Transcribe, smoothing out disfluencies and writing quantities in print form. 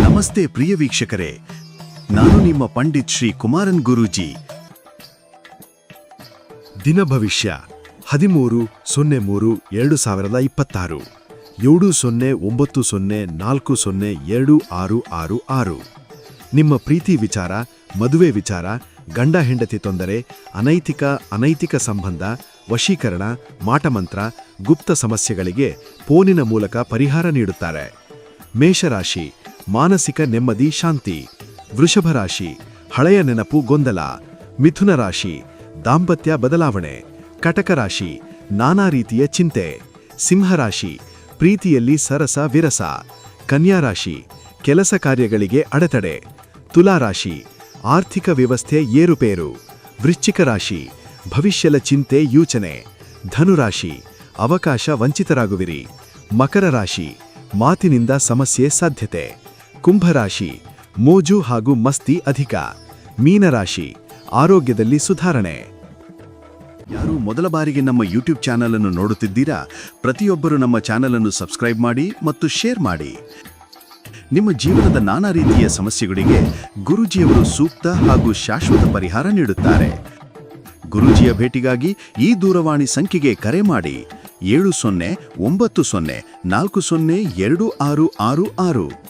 ನಮಸ್ತೆ ಪ್ರಿಯ ವೀಕ್ಷಕರೇ, ನಾನು ನಿಮ್ಮ ಪಂಡಿತ್ ಶ್ರೀ ಕುಮಾರನ್ ಗುರೂಜಿ. ದಿನ ಭವಿಷ್ಯ 13/03/2026 7090402666. ನಿಮ್ಮ ಪ್ರೀತಿ ವಿಚಾರ, ಮದುವೆ ವಿಚಾರ, ಗಂಡ ಹೆಂಡತಿ ತೊಂದರೆ, ಅನೈತಿಕ ಸಂಬಂಧ, ವಶೀಕರಣ, ಮಾಟಮಂತ್ರ, ಗುಪ್ತ ಸಮಸ್ಯೆಗಳಿಗೆ ಫೋನಿನ ಮೂಲಕ ಪರಿಹಾರ ನೀಡುತ್ತಾರೆ. ಮೇಷರಾಶಿ ಮಾನಸಿಕ ನೆಮ್ಮದಿ ಶಾಂತಿ. ವೃಷಭ ರಾಶಿ ಹಳೆಯ ನೆನಪು ಗೊಂದಲ. ಮಿಥುನ ರಾಶಿ ದಾಂಪತ್ಯ ಬದಲಾವಣೆ. ಕಟಕ ರಾಶಿ ನಾನಾ ರೀತಿಯ ಚಿಂತೆ. ಸಿಂಹರಾಶಿ ಪ್ರೀತಿಯಲ್ಲಿ ಸರಸ ವಿರಸ. ಕನ್ಯಾ ರಾಶಿ ಕೆಲಸ ಕಾರ್ಯಗಳಿಗೆ ಅಡೆತಡೆ. ತುಲಾ ರಾಶಿ ಆರ್ಥಿಕ ವ್ಯವಸ್ಥೆ ಏರುಪೇರು. ವೃಶ್ಚಿಕ ರಾಶಿ ಭವಿಷ್ಯದ ಚಿಂತೆ ಯೋಚನೆ. ಧನುರಾಶಿ ಅವಕಾಶ ವಂಚಿತರಾಗುವಿರಿ. ಮಕರ ರಾಶಿ ಮಾತಿನಿಂದ ಸಮಸ್ಯೆ ಸಾಧ್ಯತೆ. ಕುಂಭರಾಶಿ ಮೋಜು ಹಾಗೂ ಮಸ್ತಿ ಅಧಿಕ. ಮೀನರಾಶಿ ಆರೋಗ್ಯದಲ್ಲಿ ಸುಧಾರಣೆ. ಯಾರು ಮೊದಲ ಬಾರಿಗೆ ನಮ್ಮ ಯೂಟ್ಯೂಬ್ ಚಾನಲ್ ಅನ್ನು ನೋಡುತ್ತಿದ್ದೀರಾ, ಪ್ರತಿಯೊಬ್ಬರು ನಮ್ಮ ಚಾನಲ್ ಅನ್ನು ಸಬ್ಸ್ಕ್ರೈಬ್ ಮಾಡಿ ಮತ್ತು ಶೇರ್ ಮಾಡಿ. ನಿಮ್ಮ ಜೀವನದ ನಾನಾ ರೀತಿಯ ಸಮಸ್ಯೆಗಳಿಗೆ ಗುರೂಜಿಯವರು ಸೂಕ್ತ ಹಾಗೂ ಶಾಶ್ವತ ಪರಿಹಾರ ನೀಡುತ್ತಾರೆ. ಗುರೂಜಿಯ ಭೇಟಿಗಾಗಿ ಈ ದೂರವಾಣಿ ಸಂಖ್ಯೆಗೆ ಕರೆ ಮಾಡಿ 7090402666.